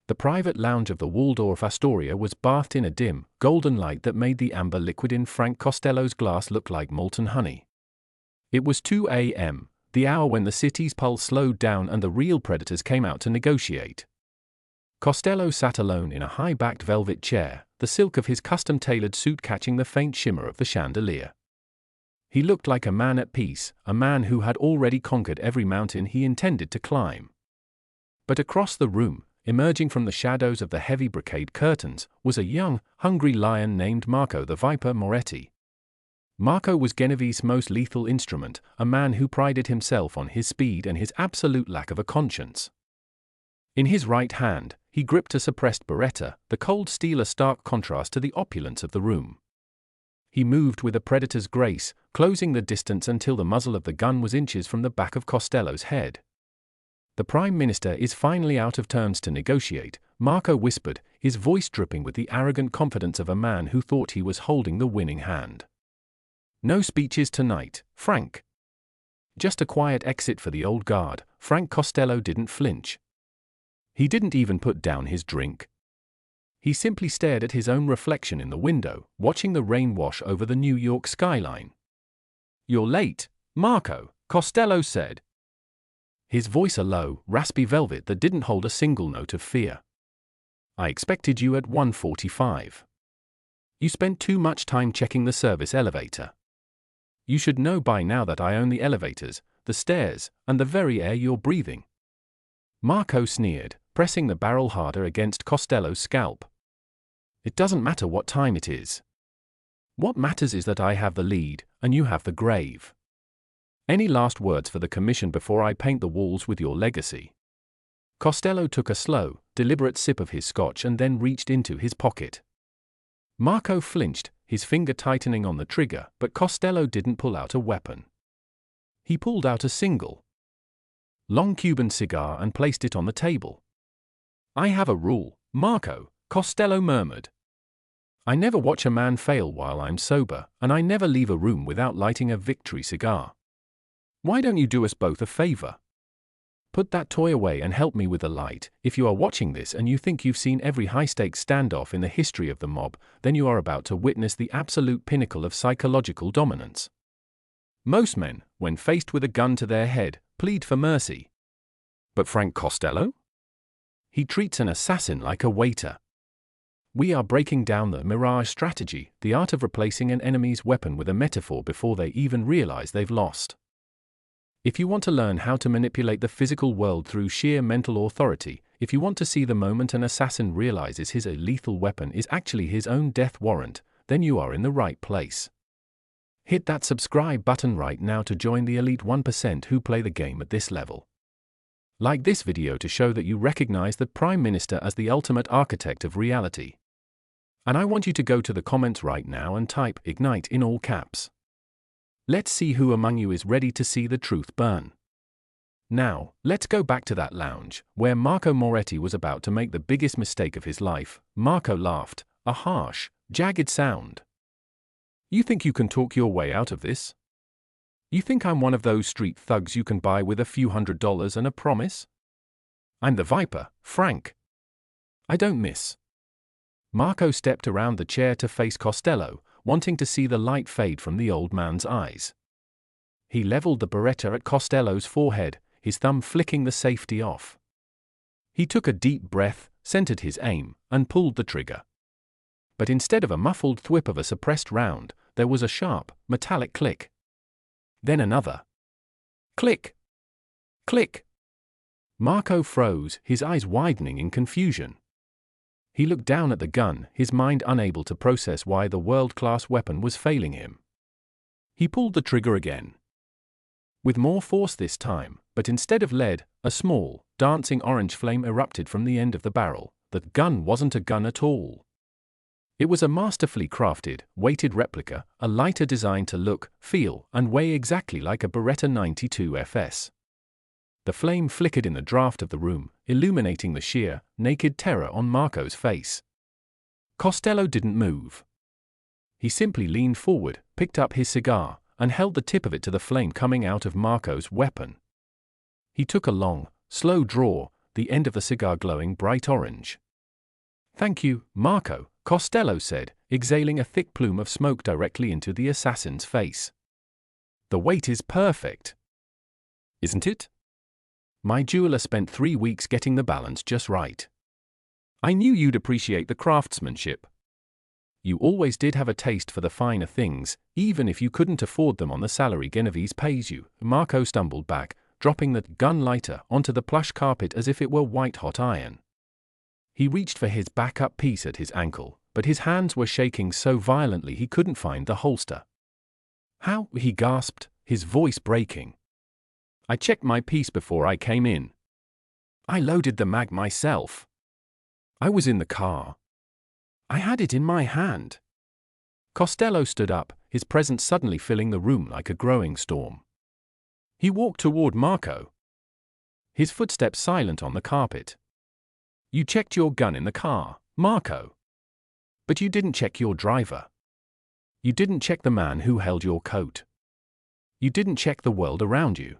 The private lounge of the Waldorf Astoria was bathed in a dim, golden light that made the amber liquid in Frank Costello's glass look like molten honey. It was 2 a.m., the hour when the city's pulse slowed down and the real predators came out to negotiate. Costello sat alone in a high-backed velvet chair, the silk of his custom-tailored suit catching the faint shimmer of the chandelier. He looked like a man at peace, a man who had already conquered every mountain he intended to climb. But across the room, emerging from the shadows of the heavy brocade curtains, was a young, hungry lion named Marco the Viper Moretti. Marco was Genevieve's most lethal instrument, a man who prided himself on his speed and his absolute lack of a conscience. In his right hand, he gripped a suppressed Beretta, the cold steel a stark contrast to the opulence of the room. He moved with a predator's grace, closing the distance until the muzzle of the gun was inches from the back of Costello's head. "The Prime Minister is finally out of terms to negotiate," Marco whispered, his voice dripping with the arrogant confidence of a man who thought he was holding the winning hand. "No speeches tonight, Frank." Just a quiet exit for the old guard. Frank Costello didn't flinch. He didn't even put down his drink. He simply stared at his own reflection in the window, watching the rain wash over the New York skyline. "You're late, Marco," Costello said. His voice a low, raspy velvet that didn't hold a single note of fear. "I expected you at 1:45. You spent too much time checking the service elevator. You should know by now that I own the elevators, the stairs, and the very air you're breathing." Marco sneered, pressing the barrel harder against Costello's scalp. "It doesn't matter what time it is. What matters is that I have the lead, and you have the grave. Any last words for the commission before I paint the walls with your legacy?" Costello took a slow, deliberate sip of his scotch and then reached into his pocket. Marco flinched, his finger tightening on the trigger, but Costello didn't pull out a weapon. He pulled out a single, long Cuban cigar and placed it on the table. "I have a rule, Marco," Costello murmured. "I never watch a man fail while I'm sober, and I never leave a room without lighting a victory cigar. Why don't you do us both a favor? Put that toy away and help me with the light. If you are watching this and you think you've seen every high-stakes standoff in the history of the mob, then you are about to witness the absolute pinnacle of psychological dominance. Most men, when faced with a gun to their head, plead for mercy. But Frank Costello? He treats an assassin like a waiter. We are breaking down the mirage strategy, the art of replacing an enemy's weapon with a metaphor before they even realize they've lost. If you want to learn how to manipulate the physical world through sheer mental authority, if you want to see the moment an assassin realizes his lethal weapon is actually his own death warrant, then you are in the right place. Hit that subscribe button right now to join the elite 1% who play the game at this level. Like this video to show that you recognize the Prime Minister as the ultimate architect of reality. And I want you to go to the comments right now and type "Ignite" in all caps. Let's see who among you is ready to see the truth burn. Now, let's go back to that lounge, where Marco Moretti was about to make the biggest mistake of his life. Marco laughed, a harsh, jagged sound. "You think you can talk your way out of this? You think I'm one of those street thugs you can buy with a few $100s and a promise? I'm the Viper, Frank. I don't miss." Marco stepped around the chair to face Costello, wanting to see the light fade from the old man's eyes. He leveled the Beretta at Costello's forehead, his thumb flicking the safety off. He took a deep breath, centered his aim, and pulled the trigger. But instead of a muffled thwip of a suppressed round, there was a sharp, metallic click. Then another. Click. Click. Marco froze, his eyes widening in confusion. He looked down at the gun, his mind unable to process why the world-class weapon was failing him. He pulled the trigger again. With more force this time, but instead of lead, a small, dancing orange flame erupted from the end of the barrel. The gun wasn't a gun at all. It was a masterfully crafted, weighted replica, a lighter designed to look, feel, and weigh exactly like a Beretta 92 FS. The flame flickered in the draft of the room, illuminating the sheer, naked terror on Marco's face. Costello didn't move. He simply leaned forward, picked up his cigar, and held the tip of it to the flame coming out of Marco's weapon. He took a long, slow draw, the end of the cigar glowing bright orange. "Thank you, Marco," Costello said, exhaling a thick plume of smoke directly into the assassin's face. "The weight is perfect. Isn't it? My jeweler spent 3 weeks getting the balance just right. I knew you'd appreciate the craftsmanship. You always did have a taste for the finer things, even if you couldn't afford them on the salary Genovese pays you." Marco stumbled back, dropping the gun lighter onto the plush carpet as if it were white-hot iron. He reached for his backup piece at his ankle, but his hands were shaking so violently he couldn't find the holster. "How?" he gasped, his voice breaking. "I checked my piece before I came in. I loaded the mag myself. I was in the car. I had it in my hand." Costello stood up, his presence suddenly filling the room like a growing storm. He walked toward Marco, his footsteps silent on the carpet. "You checked your gun in the car, Marco. But you didn't check your driver. You didn't check the man who held your coat. You didn't check the world around you."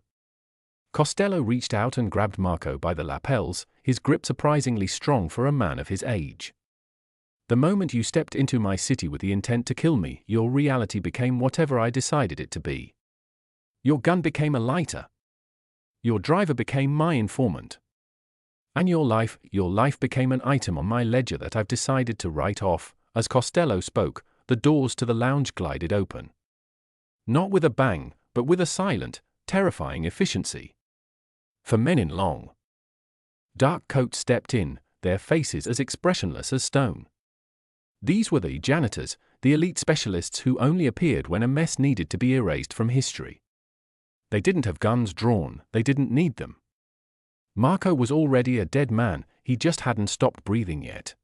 Costello reached out and grabbed Marco by the lapels, his grip surprisingly strong for a man of his age. "The moment you stepped into my city with the intent to kill me, your reality became whatever I decided it to be. Your gun became a lighter. Your driver became my informant. And your life became an item on my ledger that I've decided to write off." As Costello spoke, the doors to the lounge glided open. Not with a bang, but with a silent, terrifying efficiency. 4 men in long, dark coats stepped in, their faces as expressionless as stone. These were the janitors, the elite specialists who only appeared when a mess needed to be erased from history. They didn't have guns drawn, they didn't need them. Marco was already a dead man, he just hadn't stopped breathing yet.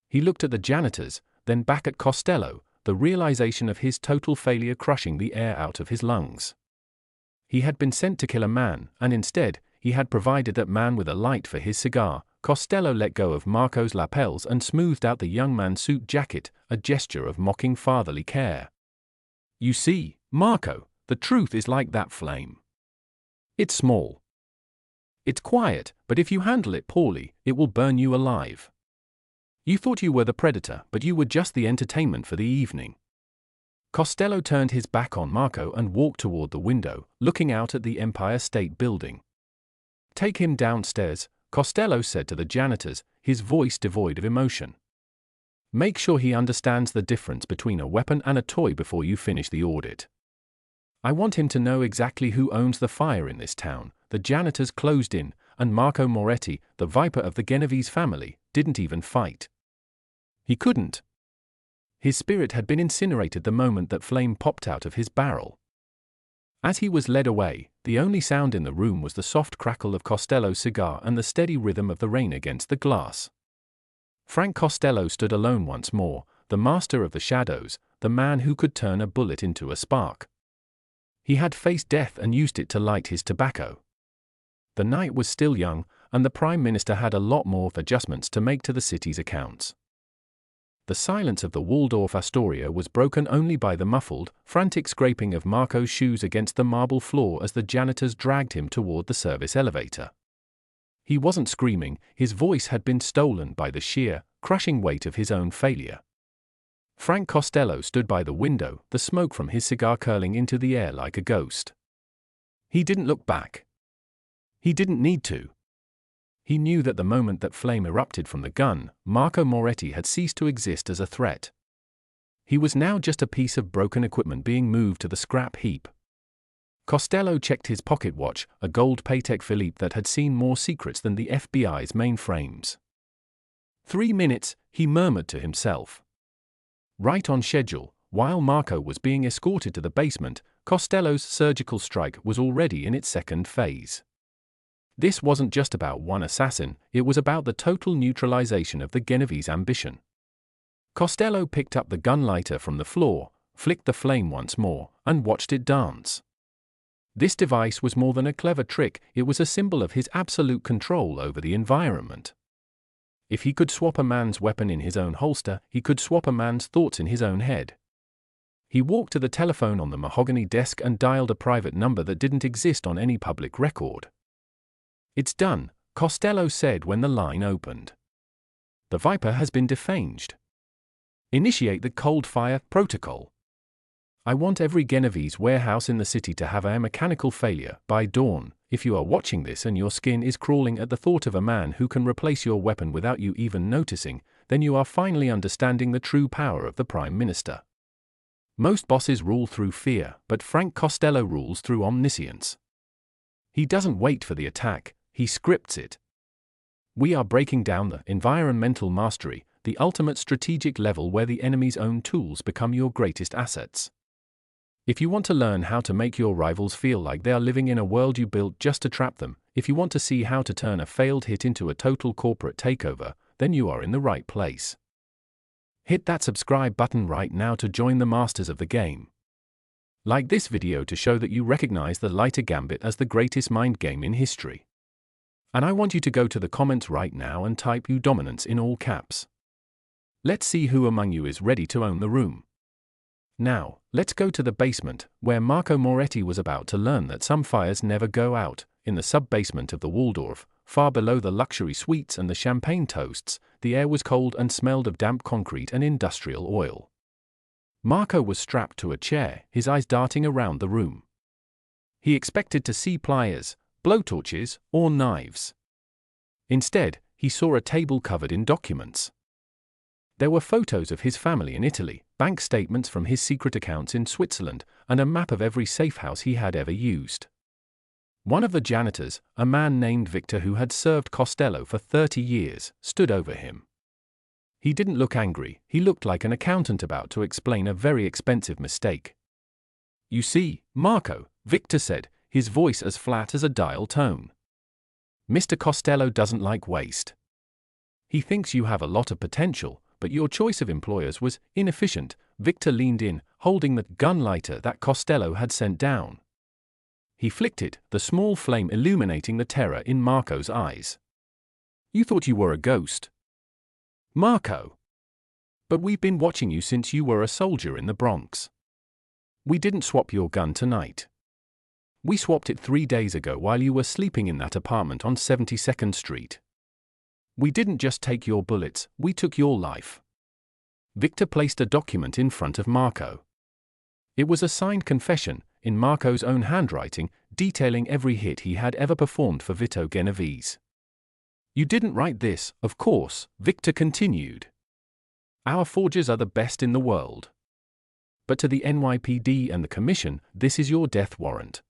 He looked at the janitors, then back at Costello, the realization of his total failure crushing the air out of his lungs. He had been sent to kill a man, and instead, he had provided that man with a light for his cigar. Costello let go of Marco's lapels and smoothed out the young man's suit jacket, a gesture of mocking fatherly care. "You see, Marco, the truth is like that flame. It's small. It's quiet, but if you handle it poorly, it will burn you alive. You thought you were the predator, but you were just the entertainment for the evening." Costello turned his back on Marco and walked toward the window, looking out at the Empire State Building. "Take him downstairs," Costello said to the janitors, his voice devoid of emotion. "Make sure he understands the difference between a weapon and a toy before you finish the audit. I want him to know exactly who owns the fire in this town." The janitors closed in, and Marco Moretti, the viper of the Genovese family, didn't even fight. He couldn't. His spirit had been incinerated the moment that flame popped out of his barrel. As he was led away, the only sound in the room was the soft crackle of Costello's cigar and the steady rhythm of the rain against the glass. Frank Costello stood alone once more, the master of the shadows, the man who could turn a bullet into a spark. He had faced death and used it to light his tobacco. The night was still young, and the Prime Minister had a lot more adjustments to make to the city's accounts. The silence of the Waldorf Astoria was broken only by the muffled, frantic scraping of Marco's shoes against the marble floor as the janitors dragged him toward the service elevator. He wasn't screaming, his voice had been stolen by the sheer, crushing weight of his own failure. Frank Costello stood by the window, the smoke from his cigar curling into the air like a ghost. He didn't look back. He didn't need to. He knew that the moment that flame erupted from the gun, Marco Moretti had ceased to exist as a threat. He was now just a piece of broken equipment being moved to the scrap heap. Costello checked his pocket watch, a gold Patek Philippe that had seen more secrets than the FBI's mainframes. 3 minutes, he murmured to himself. Right on schedule, while Marco was being escorted to the basement, Costello's surgical strike was already in its second phase. This wasn't just about one assassin, it was about the total neutralization of the Genovese ambition. Costello picked up the gun lighter from the floor, flicked the flame once more, and watched it dance. This device was more than a clever trick, it was a symbol of his absolute control over the environment. If he could swap a man's weapon in his own holster, he could swap a man's thoughts in his own head. He walked to the telephone on the mahogany desk and dialed a private number that didn't exist on any public record. "It's done," Costello said when the line opened. The Viper has been defanged. Initiate the cold fire protocol. I want every Genovese warehouse in the city to have a mechanical failure by dawn. If you are watching this and your skin is crawling at the thought of a man who can replace your weapon without you even noticing, then you are finally understanding the true power of the Prime Minister. Most bosses rule through fear, but Frank Costello rules through omniscience. He doesn't wait for the attack, he scripts it. We are breaking down the environmental mastery, the ultimate strategic level where the enemy's own tools become your greatest assets. If you want to learn how to make your rivals feel like they are living in a world you built just to trap them, if you want to see how to turn a failed hit into a total corporate takeover, then you are in the right place. Hit that subscribe button right now to join the masters of the game. Like this video to show that you recognize the lighter gambit as the greatest mind game in history. And I want you to go to the comments right now and type "U dominance" in all caps. Let's see who among you is ready to own the room. Now, let's go to the basement, where Marco Moretti was about to learn that some fires never go out. In the sub-basement of the Waldorf, far below the luxury suites and the champagne toasts, the air was cold and smelled of damp concrete and industrial oil. Marco was strapped to a chair, his eyes darting around the room. He expected to see pliers, blowtorches, or knives. Instead, he saw a table covered in documents. There were photos of his family in Italy, bank statements from his secret accounts in Switzerland, and a map of every safe house he had ever used. One of the janitors, a man named Victor who had served Costello for 30 years, stood over him. He didn't look angry, he looked like an accountant about to explain a very expensive mistake. "You see, Marco," Victor said, his voice as flat as a dial tone. "Mr. Costello doesn't like waste. He thinks you have a lot of potential, but your choice of employers was inefficient." Victor leaned in, holding the gun lighter that Costello had sent down. He flicked it, the small flame illuminating the terror in Marco's eyes. "You thought you were a ghost, Marco. But we've been watching you since you were a soldier in the Bronx. We didn't swap your gun tonight. We swapped it 3 days ago while you were sleeping in that apartment on 72nd Street. We didn't just take your bullets, we took your life." Victor placed a document in front of Marco. It was a signed confession, in Marco's own handwriting, detailing every hit he had ever performed for Vito Genovese. "You didn't write this, of course," Victor continued. "Our forgers are the best in the world. But to the NYPD and the Commission, this is your death warrant.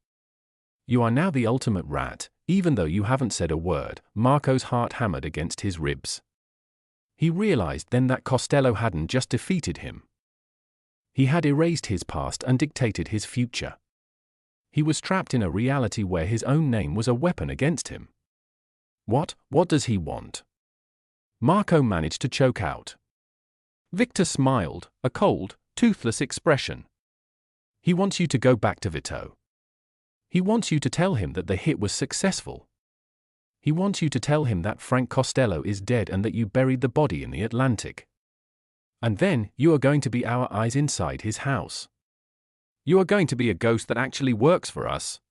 You are now the ultimate rat, even though you haven't said a word." Marco's heart hammered against his ribs. He realized then that Costello hadn't just defeated him. He had erased his past and dictated his future. He was trapped in a reality where his own name was a weapon against him. What does he want?" Marco managed to choke out. Victor smiled, a cold, toothless expression. "He wants you to go back to Vito. He wants you to tell him that the hit was successful. He wants you to tell him that Frank Costello is dead and that you buried the body in the Atlantic. And then, you are going to be our eyes inside his house. You are going to be a ghost that actually works for us.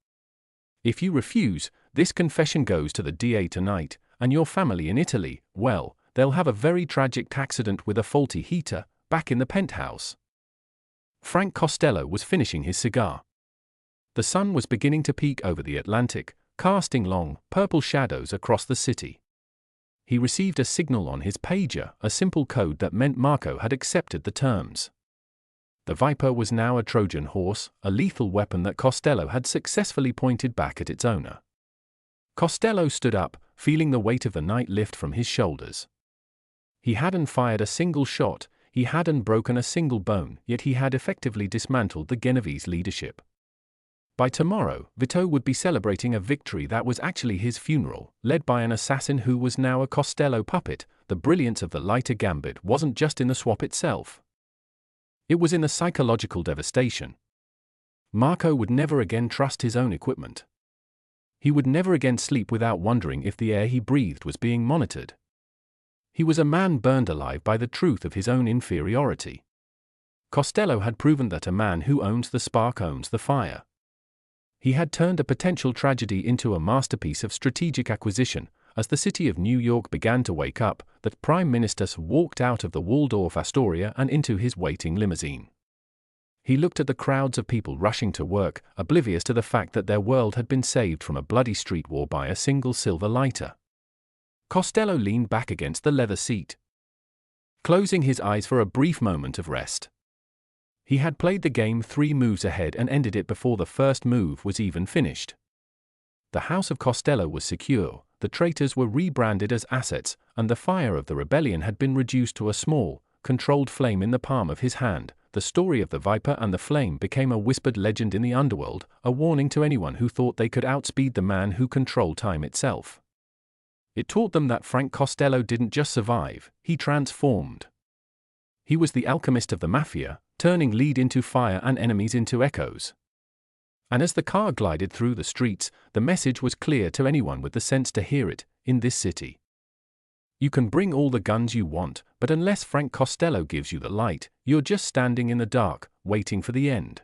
If you refuse, this confession goes to the DA tonight, and your family in Italy, well, they'll have a very tragic accident with a faulty heater, back in the penthouse." Frank Costello was finishing his cigar. The sun was beginning to peek over the Atlantic, casting long, purple shadows across the city. He received a signal on his pager, a simple code that meant Marco had accepted the terms. The Viper was now a Trojan horse, a lethal weapon that Costello had successfully pointed back at its owner. Costello stood up, feeling the weight of the night lift from his shoulders. He hadn't fired a single shot, he hadn't broken a single bone, yet he had effectively dismantled the Genovese leadership. By tomorrow, Vito would be celebrating a victory that was actually his funeral, led by an assassin who was now a Costello puppet. The brilliance of the lighter gambit wasn't just in the swap itself. It was in the psychological devastation. Marco would never again trust his own equipment. He would never again sleep without wondering if the air he breathed was being monitored. He was a man burned alive by the truth of his own inferiority. Costello had proven that a man who owns the spark owns the fire. He had turned a potential tragedy into a masterpiece of strategic acquisition, as the city of New York began to wake up, the Prime Minister walked out of the Waldorf Astoria and into his waiting limousine. He looked at the crowds of people rushing to work, oblivious to the fact that their world had been saved from a bloody street war by a single silver lighter. Costello leaned back against the leather seat, closing his eyes for a brief moment of rest. He had played the game 3 moves ahead and ended it before the first move was even finished. The House of Costello was secure, the traitors were rebranded as assets, and the fire of the rebellion had been reduced to a small, controlled flame in the palm of his hand. The story of the Viper and the Flame became a whispered legend in the underworld, a warning to anyone who thought they could outspeed the man who controlled time itself. It taught them that Frank Costello didn't just survive, he transformed. He was the alchemist of the mafia, turning lead into fire and enemies into echoes. And as the car glided through the streets, the message was clear to anyone with the sense to hear it: in this city, you can bring all the guns you want, but unless Frank Costello gives you the light, you're just standing in the dark, waiting for the end.